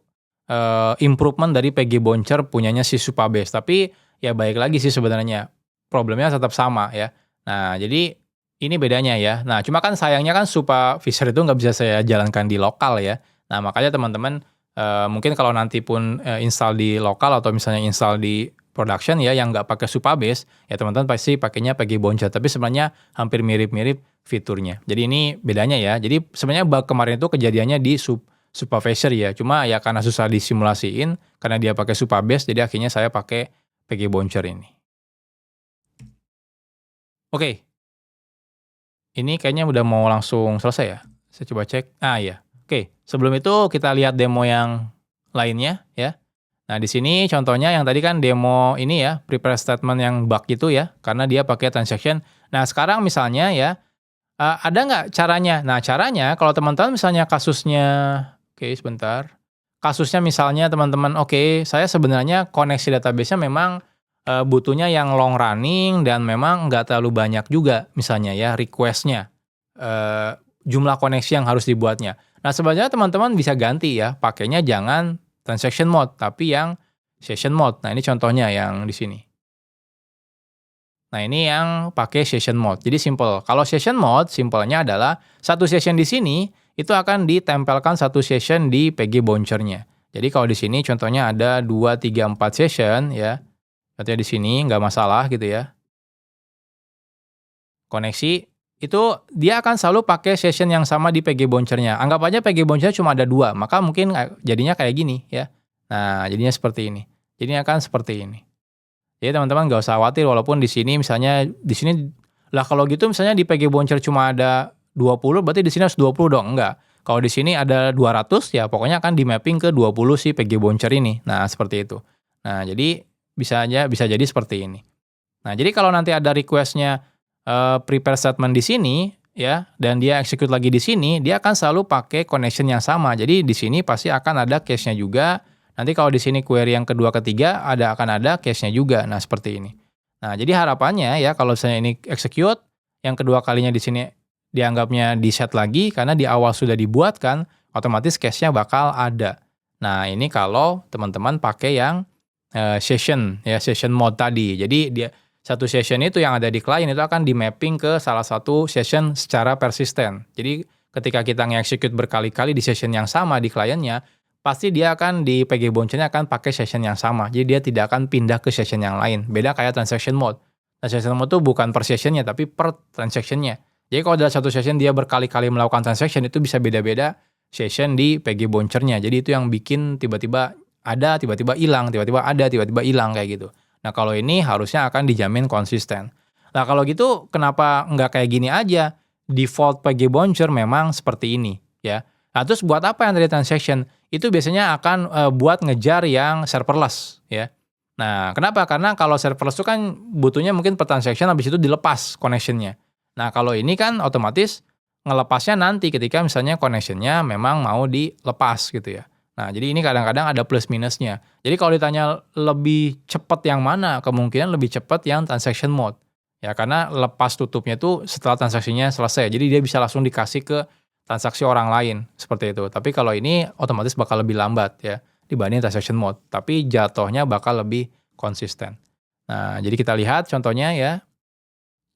[SPEAKER 1] improvement dari PG Bouncer punyanya si Supabase. Tapi ya baik lagi sih sebenarnya, problemnya tetap sama ya. Nah, jadi ini bedanya ya. Nah, cuma kan sayangnya kan Supafisher itu nggak bisa saya jalankan di lokal ya. Nah, makanya teman-teman mungkin kalau nanti pun install di lokal atau misalnya install di production ya yang nggak pakai Supabase, ya teman-teman pasti pakainya PG Bouncer, tapi sebenarnya hampir mirip-mirip fiturnya. Jadi ini bedanya ya. Jadi sebenarnya bug kemarin itu kejadiannya di Supafisher ya. Cuma ya karena susah disimulasiin, karena dia pakai Supabase, jadi akhirnya saya pakai PG Bouncer ini. Oke. Ini kayaknya udah mau langsung selesai ya. Saya coba cek. Ah iya. Oke, sebelum itu kita lihat demo yang lainnya ya. Nah, di sini contohnya yang tadi kan demo ini ya, prepare statement yang bug itu ya, karena dia pakai transaction. Nah, sekarang misalnya ya, ada nggak caranya? Nah, caranya kalau teman-teman misalnya kasusnya, oke sebentar. Kasusnya misalnya teman-teman, oke, saya sebenarnya koneksi database-nya memang butuhnya yang long running dan memang nggak terlalu banyak juga misalnya ya request-nya. jumlah koneksi yang harus dibuatnya. Nah, sebenarnya teman-teman bisa ganti ya, pakainya jangan transaction mode, tapi yang session mode. Nah, ini contohnya yang di sini. Nah, ini yang pakai session mode. Jadi simple. Kalau session mode, simpelnya adalah satu session di sini itu akan ditempelkan satu session di PG Bouncer-nya. Jadi kalau di sini contohnya ada 2, 3, 4 session ya. Contohnya di sini nggak masalah gitu ya. Koneksi itu dia akan selalu pakai session yang sama di PG Bouncer-nya. Anggap aja PG Bouncer cuma ada 2, maka mungkin jadinya kayak gini ya. Nah, jadinya seperti ini. Jadinya akan seperti ini. Jadi teman-teman nggak usah khawatir walaupun di sini misalnya di sini lah kalau gitu misalnya di PG Bouncer cuma ada 20 berarti di sini harus 20 dong, enggak. Kalau di sini ada 200 ya pokoknya akan di-mapping ke 20 si PG Bouncer ini. Nah, seperti itu. Nah, jadi bisa jadi seperti ini. Nah, jadi kalau nanti ada request-nya prepare statement di sini ya dan dia execute lagi di sini, dia akan selalu pakai connection yang sama. Jadi di sini pasti akan ada cache-nya juga. Nanti kalau di sini query yang kedua ketiga akan ada cache-nya juga. Nah, seperti ini. Nah, jadi harapannya ya kalau misalnya ini execute yang kedua kalinya di sini dianggapnya di set lagi karena di awal sudah dibuatkan, otomatis cache-nya bakal ada. Nah, ini kalau teman-teman pakai yang session mode tadi. Jadi dia satu session itu yang ada di klien itu akan di mapping ke salah satu session secara persisten. Jadi ketika kita nge-execute berkali-kali di session yang sama di kliennya, pasti dia akan di PG Bouncer-nya akan pakai session yang sama. Jadi dia tidak akan pindah ke session yang lain. Beda kayak transaction mode. Transaction mode itu bukan per session-nya tapi per transaction-nya. Jadi kalau dalam satu session dia berkali-kali melakukan transaction itu bisa beda-beda session di PG Bouncer-nya. Jadi itu yang bikin tiba-tiba ada, tiba-tiba hilang, tiba-tiba ada, tiba-tiba hilang kayak gitu. Nah, kalau ini harusnya akan dijamin konsisten. Nah, kalau gitu kenapa nggak kayak gini aja? Default PG Bouncer memang seperti ini ya. Nah, terus buat apa yang tadi transaction? Itu biasanya akan buat ngejar yang serverless ya. Nah, kenapa? Karena kalau serverless itu kan butuhnya mungkin per transaction habis itu dilepas connection-nya. Nah, kalau ini kan otomatis ngelepasnya nanti ketika misalnya connection-nya memang mau dilepas gitu ya. Nah, jadi ini kadang-kadang ada plus minusnya. Jadi kalau ditanya lebih cepat yang mana? Kemungkinan lebih cepat yang transaction mode. Ya, karena lepas tutupnya itu setelah transaksinya selesai. Jadi dia bisa langsung dikasih ke transaksi orang lain seperti itu. Tapi kalau ini otomatis bakal lebih lambat ya dibanding transaction mode. Tapi jatuhnya bakal lebih konsisten. Nah, jadi kita lihat contohnya ya.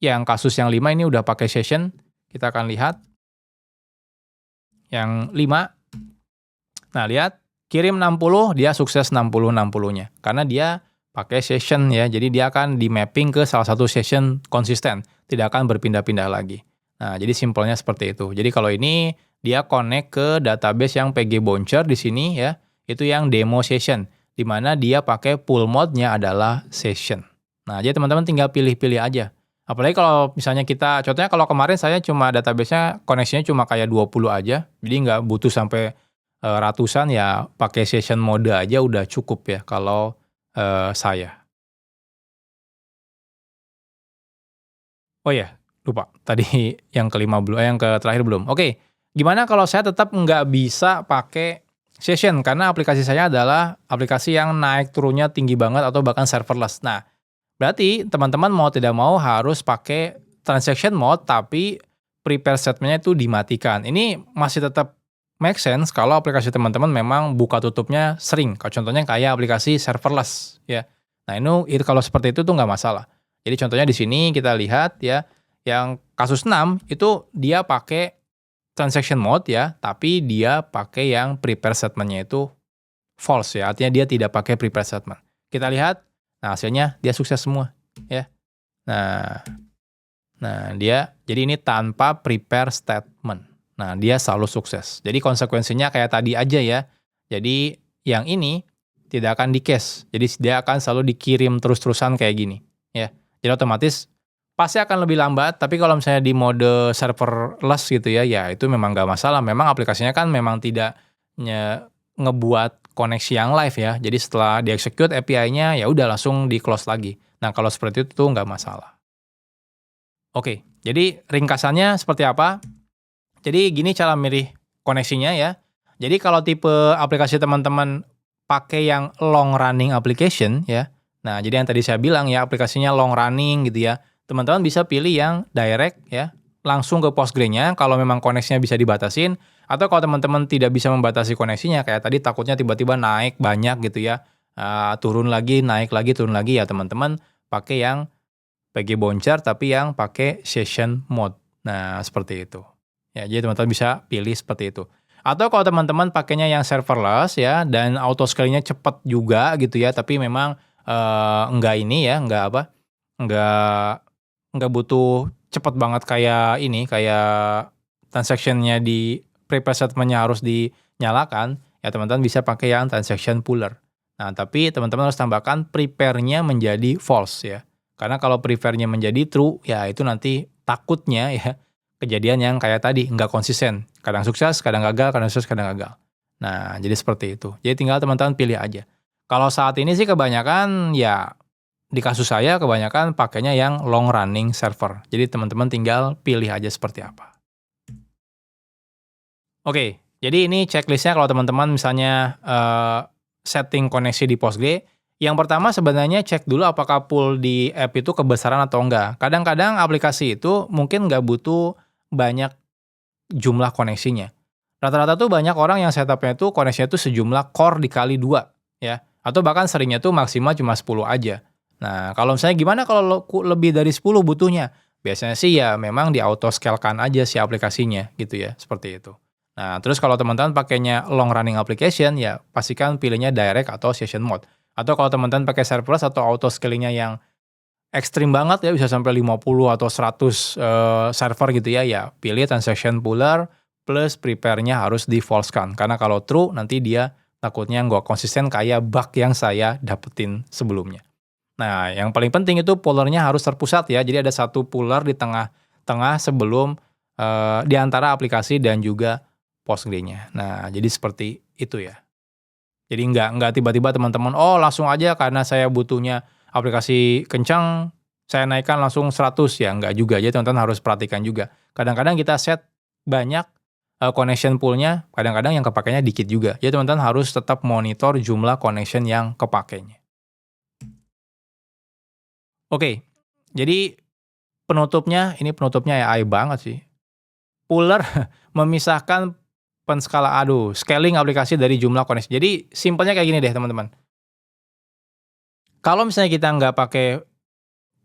[SPEAKER 1] Yang kasus yang 5 ini udah pakai session. Kita akan lihat yang 5. Nah, lihat kirim 60 dia sukses 60-60-nya. Karena dia pakai session ya. Jadi dia akan di mapping ke salah satu session konsisten, tidak akan berpindah-pindah lagi. Nah, jadi simpelnya seperti itu. Jadi kalau ini dia connect ke database yang PG Bouncer di sini ya, itu yang demo session, di mana dia pakai pool mode-nya adalah session. Nah, jadi teman-teman tinggal pilih-pilih aja. Apalagi kalau misalnya contohnya kalau kemarin saya cuma database-nya koneksinya cuma kayak 20 aja, jadi nggak butuh sampai ratusan ya, pakai session mode aja udah cukup ya kalau saya. Oh ya, lupa. Tadi yang kelima belum, yang terakhir belum. Oke, gimana kalau saya tetap nggak bisa pakai session karena aplikasi saya adalah aplikasi yang naik turunnya tinggi banget atau bahkan serverless. Nah, berarti teman-teman mau tidak mau harus pakai transaction mode tapi prepare statement-nya itu dimatikan. Ini masih tetap make sense kalau aplikasi teman-teman memang buka tutupnya sering. Kalau contohnya kayak aplikasi serverless ya. Nah, itu kalau seperti itu tuh nggak masalah. Jadi contohnya di sini kita lihat ya, yang kasus 6 itu dia pakai transaction mode ya, tapi dia pakai yang prepare statement-nya itu false ya, artinya dia tidak pakai prepare statement. Kita lihat, nah hasilnya dia sukses semua ya. Nah dia, jadi ini tanpa prepare statement. Nah dia selalu sukses. Jadi konsekuensinya kayak tadi aja ya. Jadi yang ini tidak akan di cache, jadi dia akan selalu dikirim terus-terusan kayak gini ya. Jadi otomatis pasti akan lebih lambat, tapi kalau misalnya di mode serverless gitu ya, ya itu memang nggak masalah. Memang aplikasinya kan memang tidak ngebuat koneksi yang live ya. Jadi setelah di-execute API-nya, ya udah langsung di-close lagi. Nah kalau seperti itu tuh nggak masalah. Oke, jadi ringkasannya seperti apa? Jadi gini cara milih koneksinya ya. Jadi kalau tipe aplikasi teman-teman pakai yang long running application ya. Nah, jadi yang tadi saya bilang ya, aplikasinya long running gitu ya. Teman-teman bisa pilih yang direct ya, langsung ke Postgre-nya kalau memang koneksinya bisa dibatasin, atau kalau teman-teman tidak bisa membatasi koneksinya, kayak tadi takutnya tiba-tiba naik banyak gitu ya, turun lagi, naik lagi, turun lagi, ya teman-teman pakai yang PG Bouncer tapi yang pakai session mode. Nah, seperti itu. Ya, jadi teman-teman bisa pilih seperti itu. Atau kalau teman-teman pakainya yang serverless ya, dan auto scaling-nya cepat juga gitu ya, tapi memang enggak ini ya, enggak apa, enggak butuh cepat banget kayak ini, kayak transaction-nya di prepare statement-nya harus dinyalakan, ya teman-teman bisa pakai yang transaction puller. Nah, tapi teman-teman harus tambahkan prepare-nya menjadi false ya. Karena kalau prepare-nya menjadi true, ya itu nanti takutnya ya kejadian yang kayak tadi, nggak konsisten. Kadang sukses, kadang gagal, kadang sukses, kadang gagal. Nah, jadi seperti itu. Jadi tinggal teman-teman pilih aja. Kalau saat ini sih kebanyakan ya, di kasus saya kebanyakan pakainya yang long running server. Jadi teman-teman tinggal pilih aja seperti apa. Oke, jadi ini checklist-nya kalau teman-teman misalnya setting koneksi di Postgre. Yang pertama sebenarnya cek dulu apakah pool di app itu kebesaran atau enggak. Kadang-kadang aplikasi itu mungkin nggak butuh banyak jumlah koneksinya. Rata-rata tuh banyak orang yang setupnya itu koneksinya itu sejumlah core dikali 2 ya. Atau bahkan seringnya tuh maksimal cuma 10 aja. Nah, kalau misalnya gimana kalau lebih dari 10 butuhnya? Biasanya sih ya memang di auto scale-kan aja si aplikasinya gitu ya, seperti itu. Nah, terus kalau teman-teman pakainya long running application ya pastikan pilihnya direct atau session mode. Atau kalau teman-teman pakai serverless atau auto scaling-nya yang ekstrim banget ya, bisa sampai 50 atau 100 server gitu ya, ya pilih transaction puller plus prepare-nya harus di-false-kan. Karena kalau true, nanti dia takutnya nggak konsisten kayak bug yang saya dapetin sebelumnya. Nah, yang paling penting itu puller-nya harus terpusat ya, jadi ada satu puller di tengah-tengah sebelum di antara aplikasi dan juga Postgre-nya. Nah, jadi seperti itu ya. Jadi nggak tiba-tiba teman-teman, oh langsung aja karena saya butuhnya aplikasi kencang, saya naikkan langsung 100 ya, nggak juga. Jadi teman-teman harus perhatikan juga. Kadang-kadang kita set banyak connection pool-nya, kadang-kadang yang kepakainya dikit juga. Jadi teman-teman harus tetap monitor jumlah connection yang kepakainya. Oke, jadi ini penutupnya ya AI banget sih. Puller memisahkan scaling aplikasi dari jumlah koneksi. Jadi simpelnya kayak gini deh teman-teman. Kalau misalnya kita nggak pakai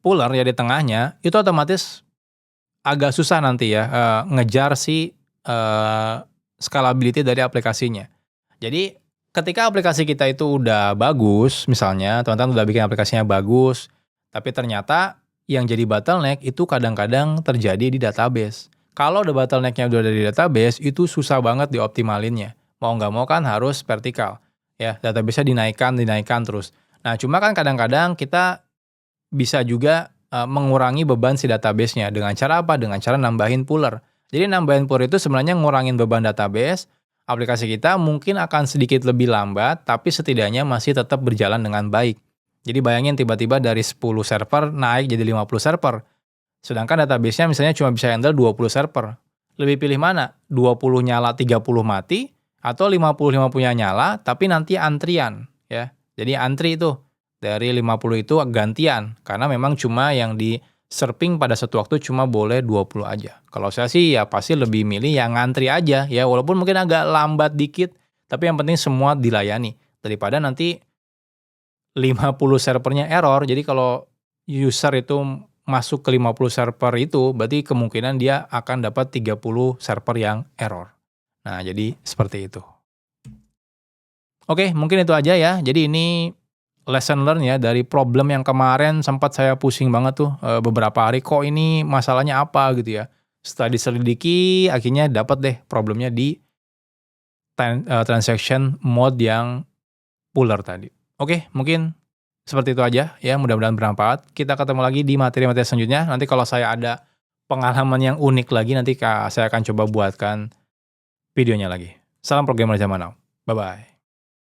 [SPEAKER 1] puller ya di tengahnya, itu otomatis agak susah nanti ya ngejar si scalability dari aplikasinya. Jadi ketika aplikasi kita itu udah bagus, misalnya teman-teman udah bikin aplikasinya bagus, tapi ternyata yang jadi bottleneck itu kadang-kadang terjadi di database. Kalau udah bottleneck-nya udah ada di database, itu susah banget dioptimalinnya. Mau nggak mau kan harus vertikal. Ya, database-nya dinaikkan terus. Nah, cuma kan kadang-kadang kita bisa juga mengurangi beban si database-nya. Dengan cara apa? Dengan cara nambahin puller. Jadi nambahin puller itu sebenarnya ngurangin beban database, aplikasi kita mungkin akan sedikit lebih lambat, tapi setidaknya masih tetap berjalan dengan baik. Jadi bayangin tiba-tiba dari 10 server naik jadi 50 server. Sedangkan database-nya misalnya cuma bisa handle 20 server. Lebih pilih mana? 20 nyala, 30 mati, atau 50-50-nya nyala, tapi nanti antrian. Ya. Jadi antri itu, dari 50 itu gantian. Karena memang cuma yang di serving pada satu waktu cuma boleh 20 aja. Kalau saya sih ya pasti lebih milih yang ngantri aja. Ya walaupun mungkin agak lambat dikit, tapi yang penting semua dilayani. Daripada nanti 50 servernya error, jadi kalau user itu masuk ke 50 server itu, berarti kemungkinan dia akan dapat 30 server yang error. Nah, jadi seperti itu. Oke, mungkin itu aja ya. Jadi ini lesson learn ya dari problem yang kemarin sempat saya pusing banget tuh beberapa hari, kok ini masalahnya apa gitu ya. Setelah diselidiki, akhirnya dapat deh problemnya di transaction mode yang puller tadi. Oke, mungkin seperti itu aja ya, mudah-mudahan bermanfaat. Kita ketemu lagi di materi-materi selanjutnya. Nanti kalau saya ada pengalaman yang unik lagi, nanti saya akan coba buatkan videonya lagi. Salam programmer zaman now. Bye-bye.